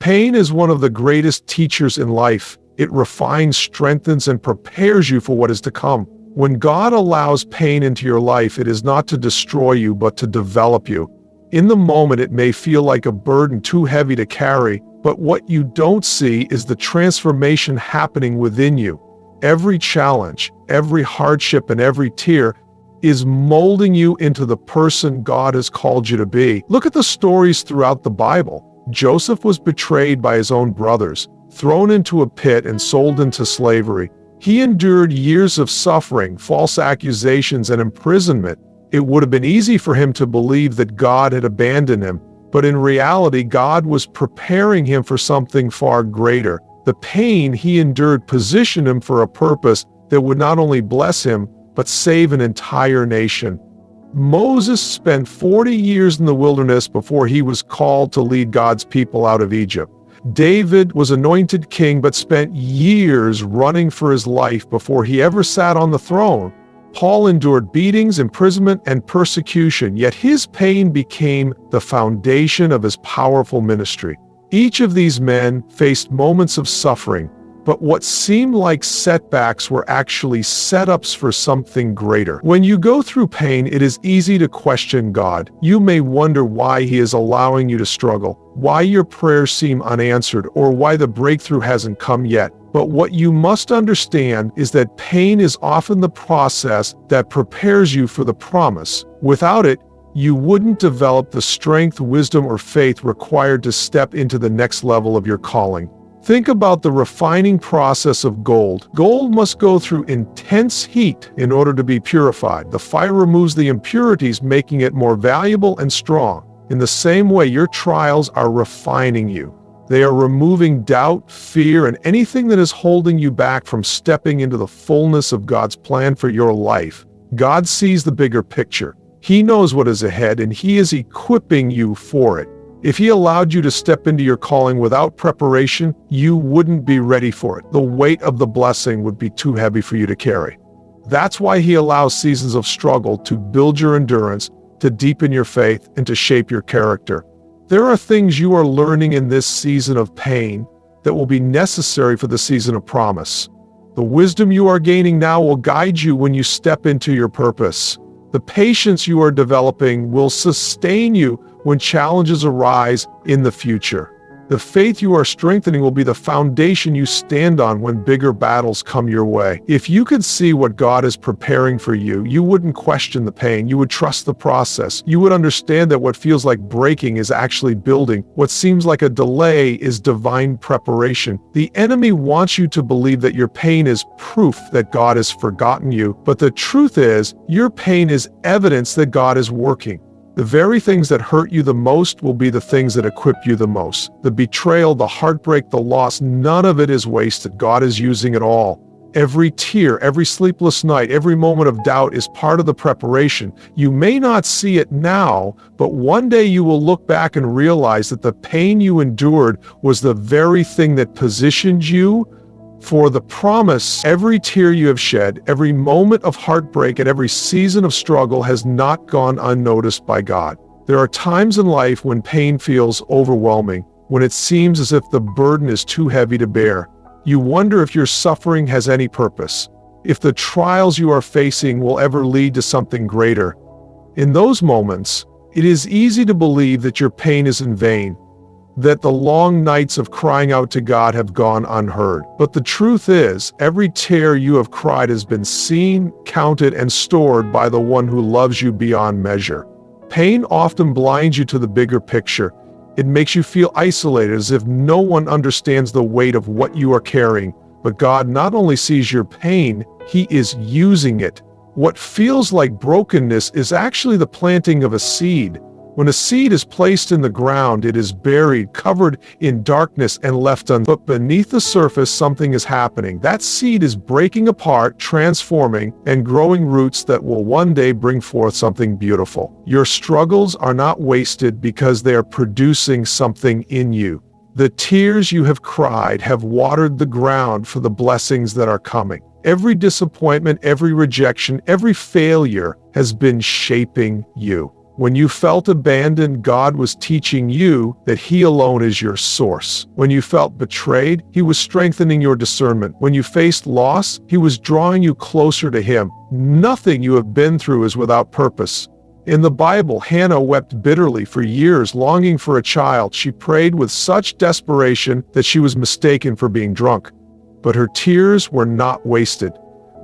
Pain is one of the greatest teachers in life. It refines, strengthens, and prepares you for what is to come. When God allows pain into your life, it is not to destroy you, but to develop you. In the moment, it may feel like a burden too heavy to carry, but what you don't see is the transformation happening within you. Every challenge, every hardship, and every tear is molding you into the person God has called you to be. Look at the stories throughout the Bible. Joseph was betrayed by his own brothers, thrown into a pit, and sold into slavery. He endured years of suffering, false accusations, and imprisonment. It would have been easy for him to believe that God had abandoned him, but in reality, God was preparing him for something far greater. The pain he endured positioned him for a purpose that would not only bless him, but save an entire nation. Moses spent 40 years in the wilderness before he was called to lead God's people out of Egypt. David was anointed king but spent years running for his life before he ever sat on the throne. Paul endured beatings, imprisonment, and persecution, yet his pain became the foundation of his powerful ministry. Each of these men faced moments of suffering, but what seemed like setbacks were actually setups for something greater. When you go through pain, it is easy to question God. You may wonder why He is allowing you to struggle, why your prayers seem unanswered, or why the breakthrough hasn't come yet. But what you must understand is that pain is often the process that prepares you for the promise. Without it, you wouldn't develop the strength, wisdom, or faith required to step into the next level of your calling. Think about the refining process of gold. Gold must go through intense heat in order to be purified. The fire removes the impurities, making it more valuable and strong. In the same way, your trials are refining you. They are removing doubt, fear, and anything that is holding you back from stepping into the fullness of God's plan for your life. God sees the bigger picture. He knows what is ahead, and He is equipping you for it. If He allowed you to step into your calling without preparation, you wouldn't be ready for it. The weight of the blessing would be too heavy for you to carry. That's why He allows seasons of struggle to build your endurance, to deepen your faith, and to shape your character. There are things you are learning in this season of pain that will be necessary for the season of promise. The wisdom you are gaining now will guide you when you step into your purpose. The patience you are developing will sustain you when challenges arise in the future. The faith you are strengthening will be the foundation you stand on when bigger battles come your way. If you could see what God is preparing for you, you wouldn't question the pain. You would trust the process. You would understand that what feels like breaking is actually building. What seems like a delay is divine preparation. The enemy wants you to believe that your pain is proof that God has forgotten you, but the truth is, your pain is evidence that God is working. The very things that hurt you the most will be the things that equip you the most. The betrayal, the heartbreak, the loss, none of it is wasted. God is using it all. Every tear, every sleepless night, every moment of doubt is part of the preparation. You may not see it now, but one day you will look back and realize that the pain you endured was the very thing that positioned you for the promise. Every tear you have shed, every moment of heartbreak, and every season of struggle has not gone unnoticed by God. There are times in life when pain feels overwhelming, when it seems as if the burden is too heavy to bear. You wonder if your suffering has any purpose, if the trials you are facing will ever lead to something greater. In those moments, it is easy to believe that your pain is in vain, that the long nights of crying out to God have gone unheard. But the truth is, every tear you have cried has been seen, counted, and stored by the one who loves you beyond measure. Pain often blinds you to the bigger picture. It makes you feel isolated, as if no one understands the weight of what you are carrying. But God not only sees your pain, He is using it. What feels like brokenness is actually the planting of a seed. When a seed is placed in the ground, it is buried, covered in darkness, and left undone. But beneath the surface, something is happening. That seed is breaking apart, transforming, and growing roots that will one day bring forth something beautiful. Your struggles are not wasted because they are producing something in you. The tears you have cried have watered the ground for the blessings that are coming. Every disappointment, every rejection, every failure has been shaping you. When you felt abandoned, God was teaching you that He alone is your source. When you felt betrayed, He was strengthening your discernment. When you faced loss, He was drawing you closer to Him. Nothing you have been through is without purpose. In the Bible, Hannah wept bitterly for years, longing for a child. She prayed with such desperation that she was mistaken for being drunk. But her tears were not wasted.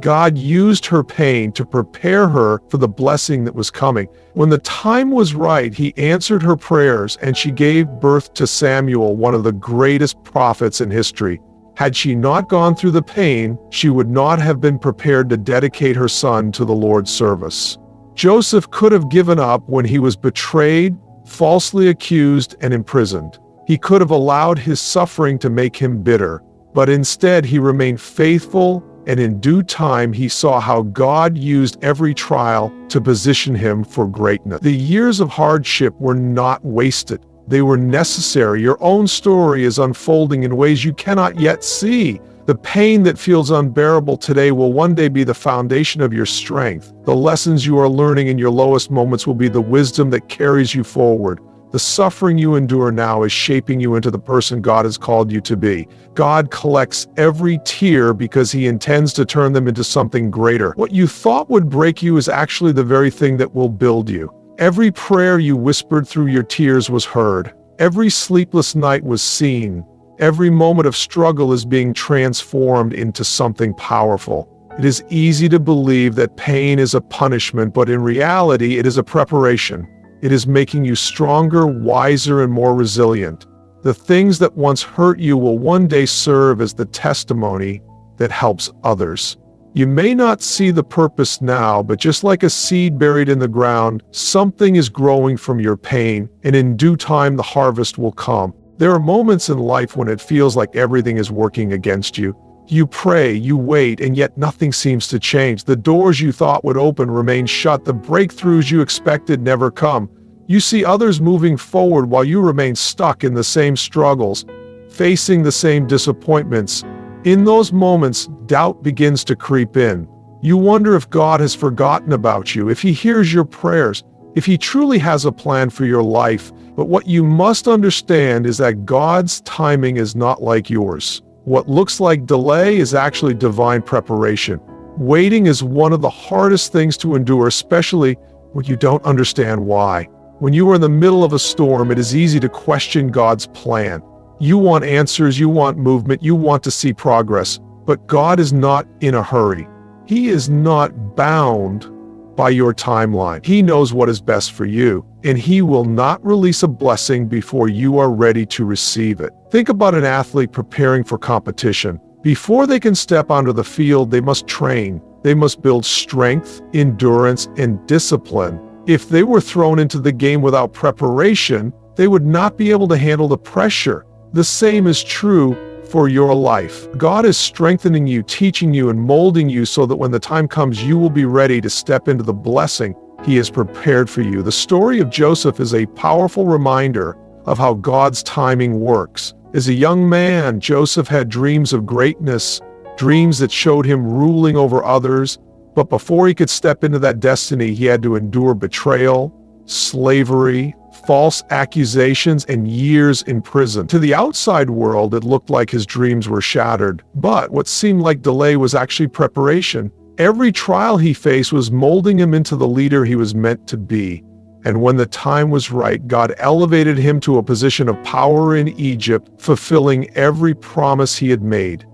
God used her pain to prepare her for the blessing that was coming. When the time was right, He answered her prayers, and she gave birth to Samuel, one of the greatest prophets in history. Had she not gone through the pain, she would not have been prepared to dedicate her son to the Lord's service. Joseph could have given up when he was betrayed, falsely accused, and imprisoned. He could have allowed his suffering to make him bitter, but instead he remained faithful, and in due time he saw how God used every trial to position him for greatness. The years of hardship were not wasted. They were necessary. Your own story is unfolding in ways you cannot yet see. The pain that feels unbearable today will one day be the foundation of your strength. The lessons you are learning in your lowest moments will be the wisdom that carries you forward. The suffering you endure now is shaping you into the person God has called you to be. God collects every tear because He intends to turn them into something greater. What you thought would break you is actually the very thing that will build you. Every prayer you whispered through your tears was heard. Every sleepless night was seen. Every moment of struggle is being transformed into something powerful. It is easy to believe that pain is a punishment, but in reality, it is a preparation. It is making you stronger, wiser, and more resilient. The things that once hurt you will one day serve as the testimony that helps others. You may not see the purpose now, but just like a seed buried in the ground, something is growing from your pain, and in due time the harvest will come. There are moments in life when it feels like everything is working against you. You pray, you wait, and yet nothing seems to change. The doors you thought would open remain shut. The breakthroughs you expected never come. You see others moving forward while you remain stuck in the same struggles, facing the same disappointments. In those moments, doubt begins to creep in. You wonder if God has forgotten about you, if He hears your prayers, if He truly has a plan for your life. But what you must understand is that God's timing is not like yours. What looks like delay is actually divine preparation. Waiting is one of the hardest things to endure, especially when you don't understand why. When you are in the middle of a storm, it is easy to question God's plan. You want answers, you want movement, you want to see progress. But God is not in a hurry. He is not bound by your timeline. He knows what is best for you, and He will not release a blessing before you are ready to receive it. Think about an athlete preparing for competition. Before they can step onto the field, they must train. They must build strength, endurance, and discipline. If they were thrown into the game without preparation, they would not be able to handle the pressure. The same is true for your life. God is strengthening you, teaching you, and molding you so that when the time comes, you will be ready to step into the blessing He has prepared for you. The story of Joseph is a powerful reminder of how God's timing works. As a young man, Joseph had dreams of greatness, dreams that showed him ruling over others. But before he could step into that destiny, he had to endure betrayal, slavery, false accusations, and years in prison. To the outside world, it looked like his dreams were shattered. But what seemed like delay was actually preparation. Every trial he faced was molding him into the leader he was meant to be. And when the time was right, God elevated him to a position of power in Egypt, fulfilling every promise He had made.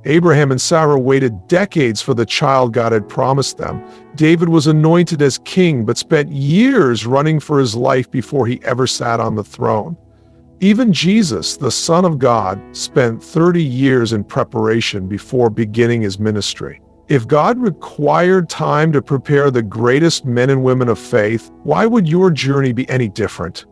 Abraham and Sarah waited decades for the child God had promised them. David was anointed as king, but spent years running for his life before he ever sat on the throne. Even Jesus, the Son of God, spent 30 years in preparation before beginning His ministry. If God required time to prepare the greatest men and women of faith, why would your journey be any different?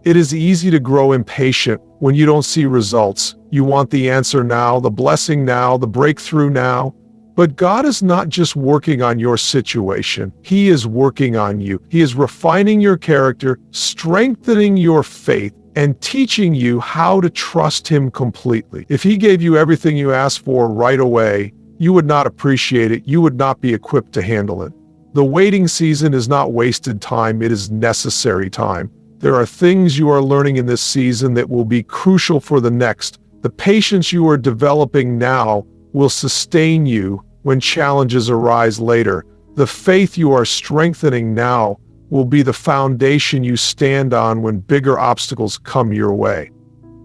It is easy to grow impatient when you don't see results. You want the answer now, the blessing now, the breakthrough now. But God is not just working on your situation. He is working on you. He is refining your character, strengthening your faith, and teaching you how to trust Him completely. If He gave you everything you asked for right away, you would not appreciate it. You would not be equipped to handle it. The waiting season is not wasted time, it is necessary time. There are things you are learning in this season that will be crucial for the next. The patience you are developing now will sustain you when challenges arise later. The faith you are strengthening now will be the foundation you stand on when bigger obstacles come your way.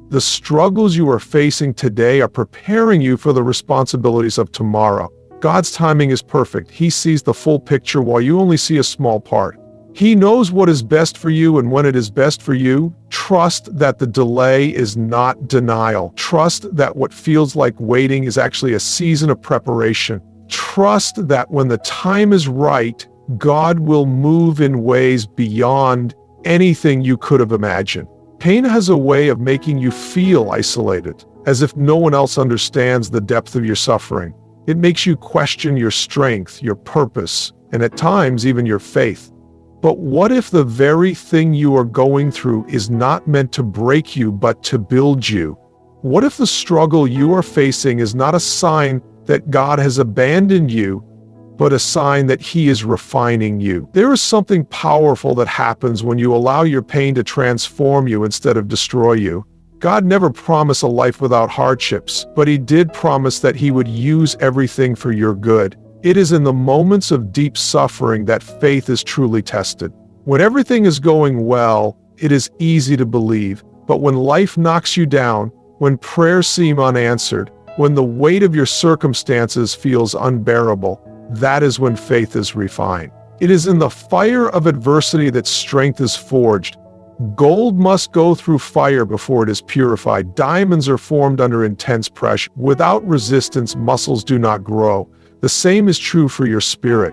The struggles you are facing today are preparing you for the responsibilities of tomorrow. God's timing is perfect. He sees the full picture while you only see a small part. He knows what is best for you, and when it is best for you, trust that the delay is not denial. Trust that what feels like waiting is actually a season of preparation. Trust that when the time is right, God will move in ways beyond anything you could have imagined. Pain has a way of making you feel isolated, as if no one else understands the depth of your suffering. It makes you question your strength, your purpose, and at times even your faith. But what if the very thing you are going through is not meant to break you, but to build you? What if the struggle you are facing is not a sign that God has abandoned you, but a sign that He is refining you? There is something powerful that happens when you allow your pain to transform you instead of destroy you. God never promised a life without hardships, but He did promise that He would use everything for your good. It is in the moments of deep suffering that faith is truly tested. When everything is going well, it is easy to believe, but when life knocks you down, when prayers seem unanswered, when the weight of your circumstances feels unbearable, that is when faith is refined. It is in the fire of adversity that strength is forged. Gold must go through fire before it is purified. Diamonds are formed under intense pressure. Without resistance, muscles do not grow. The same is true for your spirit.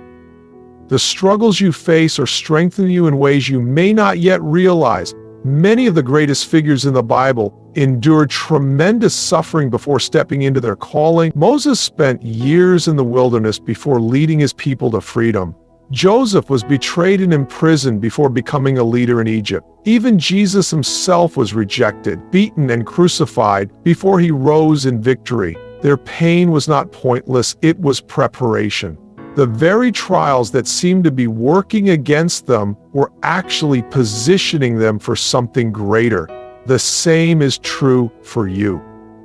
The struggles you face are strengthening you in ways you may not yet realize. Many of the greatest figures in the Bible endured tremendous suffering before stepping into their calling. Moses spent years in the wilderness before leading his people to freedom. Joseph was betrayed and imprisoned before becoming a leader in Egypt. Even Jesus himself was rejected, beaten, and crucified before he rose in victory. Their pain was not pointless, it was preparation. The very trials that seemed to be working against them were actually positioning them for something greater. The same is true for you.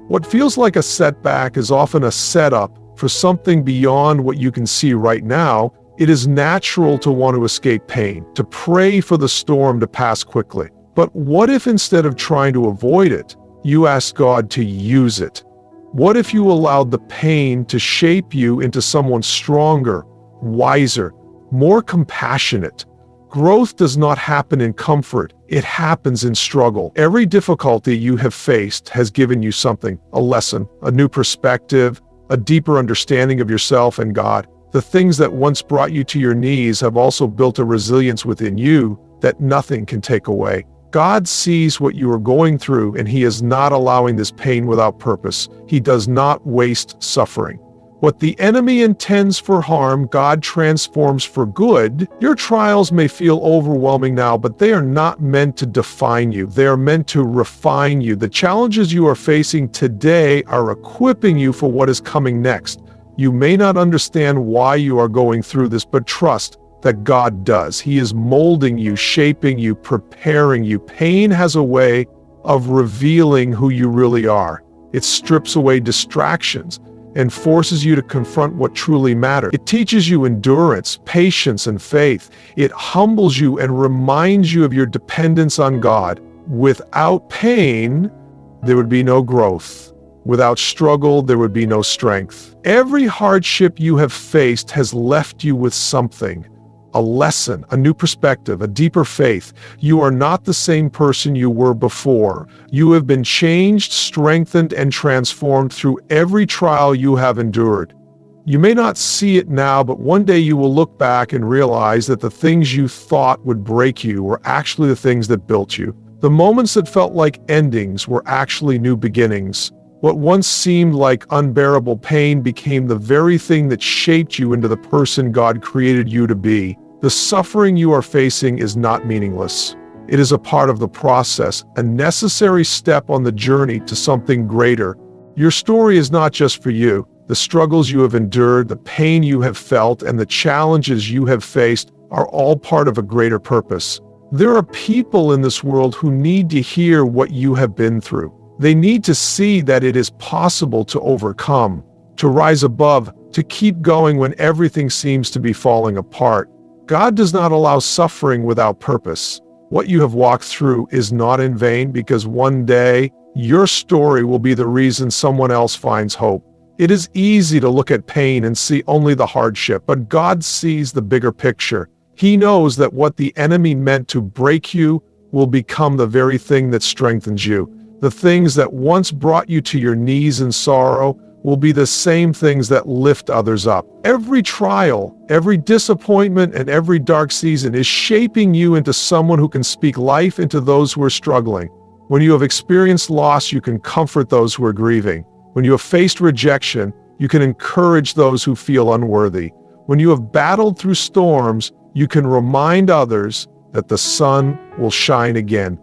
What feels like a setback is often a setup for something beyond what you can see right now. It is natural to want to escape pain, to pray for the storm to pass quickly. But what if instead of trying to avoid it, you ask God to use it? What if you allowed the pain to shape you into someone stronger, wiser, more compassionate? Growth does not happen in comfort, it happens in struggle. Every difficulty you have faced has given you something, a lesson, a new perspective, a deeper understanding of yourself and God. The things that once brought you to your knees have also built a resilience within you that nothing can take away. God sees what you are going through, and He is not allowing this pain without purpose. He does not waste suffering. What the enemy intends for harm, God transforms for good. Your trials may feel overwhelming now, but they are not meant to define you. They are meant to refine you. The challenges you are facing today are equipping you for what is coming next. You may not understand why you are going through this, but trust that God does. He is molding you, shaping you, preparing you. Pain has a way of revealing who you really are. It strips away distractions and forces you to confront what truly matters. It teaches you endurance, patience, and faith. It humbles you and reminds you of your dependence on God. Without pain, there would be no growth. Without struggle, there would be no strength. Every hardship you have faced has left you with something. A lesson, a new perspective, a deeper faith. You are not the same person you were before. You have been changed, strengthened, and transformed through every trial you have endured. You may not see it now, but one day you will look back and realize that the things you thought would break you were actually the things that built you. The moments that felt like endings were actually new beginnings. What once seemed like unbearable pain became the very thing that shaped you into the person God created you to be. The suffering you are facing is not meaningless. It is a part of the process, a necessary step on the journey to something greater. Your story is not just for you. The The struggles you have endured, the pain you have felt, and the challenges you have faced are all part of a greater purpose. There are people in this world who need to hear what you have been through. They need to see that it is possible to overcome, to rise above, to keep going when everything seems to be falling apart. God does not allow suffering without purpose. What you have walked through is not in vain, because one day your story will be the reason someone else finds hope. It is easy to look at pain and see only the hardship, but God sees the bigger picture. He knows that what the enemy meant to break you will become the very thing that strengthens you. The things that once brought you to your knees in sorrow will be the same things that lift others up. Every trial, every disappointment, and every dark season is shaping you into someone who can speak life into those who are struggling. When you have experienced loss, you can comfort those who are grieving. When you have faced rejection, you can encourage those who feel unworthy. When you have battled through storms, you can remind others that the sun will shine again.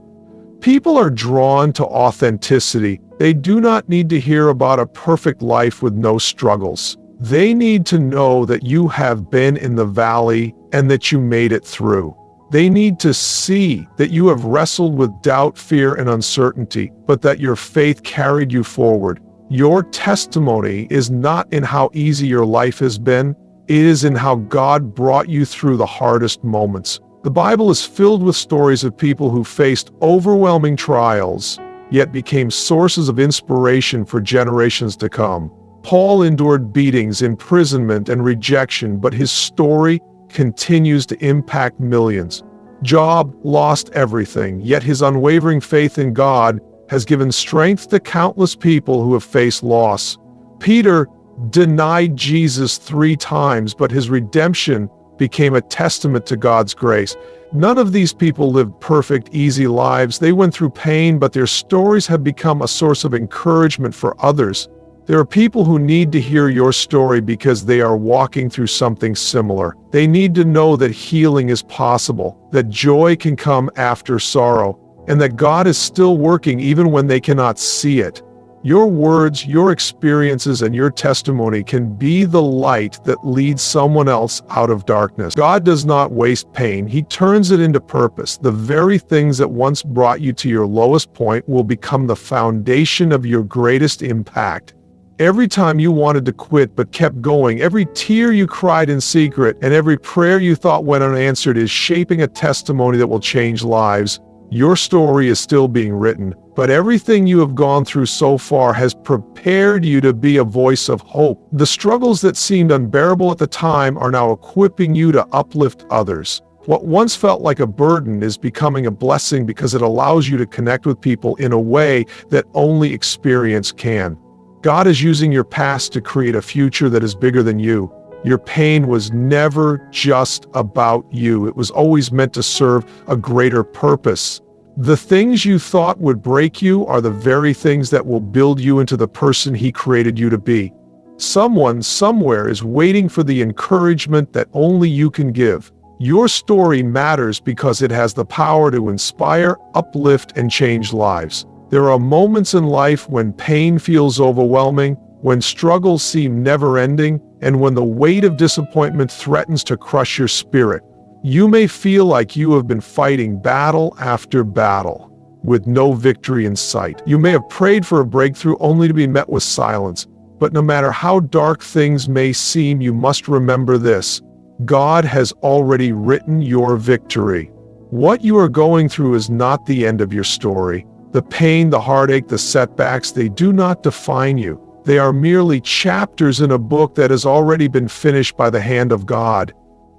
People are drawn to authenticity. They do not need to hear about a perfect life with no struggles. They need to know that you have been in the valley and that you made it through. They need to see that you have wrestled with doubt, fear, and uncertainty, but that your faith carried you forward. Your testimony is not in how easy your life has been. It is in how God brought you through the hardest moments. The Bible is filled with stories of people who faced overwhelming trials, yet became sources of inspiration for generations to come. Paul endured beatings, imprisonment, and rejection, but his story continues to impact millions. Job lost everything, yet his unwavering faith in God has given strength to countless people who have faced loss. Peter denied Jesus 3 times, but his redemption became a testament to God's grace. None of these people lived perfect, easy lives. They went through pain, but their stories have become a source of encouragement for others. There are people who need to hear your story because they are walking through something similar. They need to know that healing is possible, that joy can come after sorrow, and that God is still working even when they cannot see it. Your words, your experiences, and your testimony can be the light that leads someone else out of darkness. God does not waste pain. He turns it into purpose. The very things that once brought you to your lowest point will become the foundation of your greatest impact. Every time you wanted to quit but kept going, every tear you cried in secret, and every prayer you thought went unanswered is shaping a testimony that will change lives. Your story is still being written, but everything you have gone through so far has prepared you to be a voice of hope. The struggles that seemed unbearable at the time are now equipping you to uplift others. What once felt like a burden is becoming a blessing because it allows you to connect with people in a way that only experience can. God is using your past to create a future that is bigger than you. Your pain was never just about you. It was always meant to serve a greater purpose. The things you thought would break you are the very things that will build you into the person He created you to be. Someone somewhere is waiting for the encouragement that only you can give. Your story matters because it has the power to inspire, uplift, and change lives. There are moments in life when pain feels overwhelming, when struggles seem never-ending, and when the weight of disappointment threatens to crush your spirit. You may feel like you have been fighting battle after battle, with no victory in sight. You may have prayed for a breakthrough only to be met with silence. But no matter how dark things may seem, you must remember this: God has already written your victory. What you are going through is not the end of your story. The pain, the heartache, the setbacks, they do not define you. They are merely chapters in a book that has already been finished by the hand of God.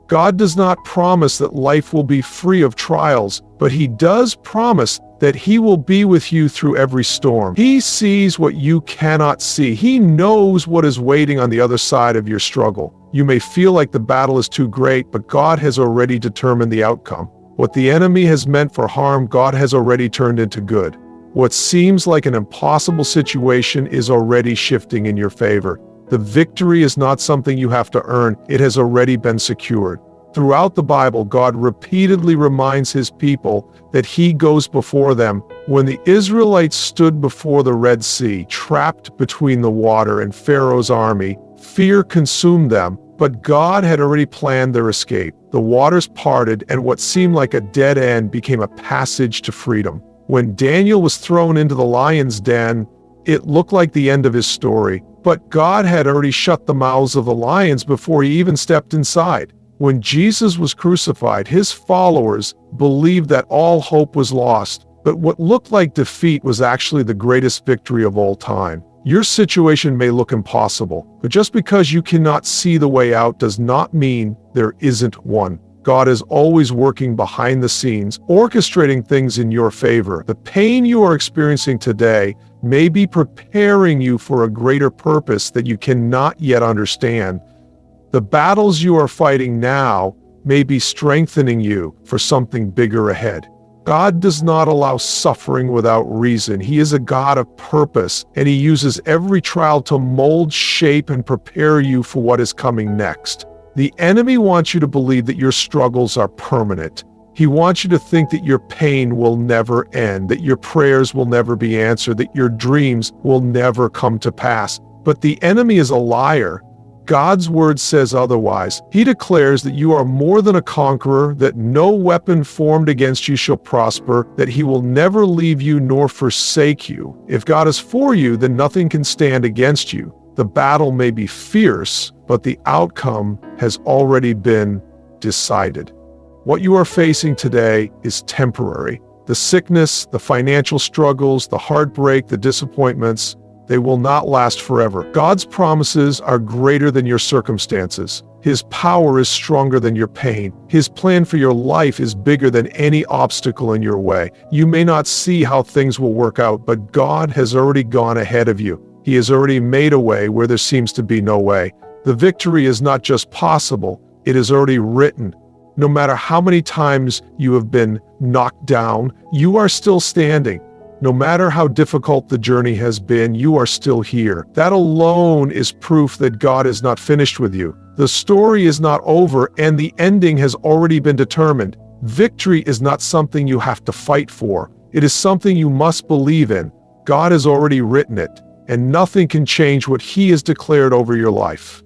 God does not promise that life will be free of trials, but He does promise that He will be with you through every storm. He sees what you cannot see. He knows what is waiting on the other side of your struggle. You may feel like the battle is too great, but God has already determined the outcome. What the enemy has meant for harm, God has already turned into good. What seems like an impossible situation is already shifting in your favor. The victory is not something you have to earn. It has already been secured. Throughout the Bible, God repeatedly reminds his people that he goes before them. When the Israelites stood before the Red Sea, trapped between the water and Pharaoh's army, fear consumed them, but God had already planned their escape. The waters parted, and what seemed like a dead end became a passage to freedom. When Daniel was thrown into the lion's den, it looked like the end of his story, but God had already shut the mouths of the lions before he even stepped inside. When Jesus was crucified, his followers believed that all hope was lost, but what looked like defeat was actually the greatest victory of all time. Your situation may look impossible, but just because you cannot see the way out does not mean there isn't one. God is always working behind the scenes, orchestrating things in your favor. The pain you are experiencing today may be preparing you for a greater purpose that you cannot yet understand. The battles you are fighting now may be strengthening you for something bigger ahead. God does not allow suffering without reason. He is a God of purpose, and he uses every trial to mold, shape, and prepare you for what is coming next. The enemy wants you to believe that your struggles are permanent. He wants you to think that your pain will never end, that your prayers will never be answered, that your dreams will never come to pass. But the enemy is a liar. God's word says otherwise. He declares that you are more than a conqueror, that no weapon formed against you shall prosper, that he will never leave you nor forsake you. If God is for you, then nothing can stand against you. The battle may be fierce, but the outcome has already been decided. What you are facing today is temporary. The sickness, the financial struggles, the heartbreak, the disappointments, they will not last forever. God's promises are greater than your circumstances. His power is stronger than your pain. His plan for your life is bigger than any obstacle in your way. You may not see how things will work out, but God has already gone ahead of you. He has already made a way where there seems to be no way. The victory is not just possible, it is already written. No matter how many times you have been knocked down, you are still standing. No matter how difficult the journey has been, you are still here. That alone is proof that God is not finished with you. The story is not over, and the ending has already been determined. Victory is not something you have to fight for. It is something you must believe in. God has already written it, and nothing can change what He has declared over your life.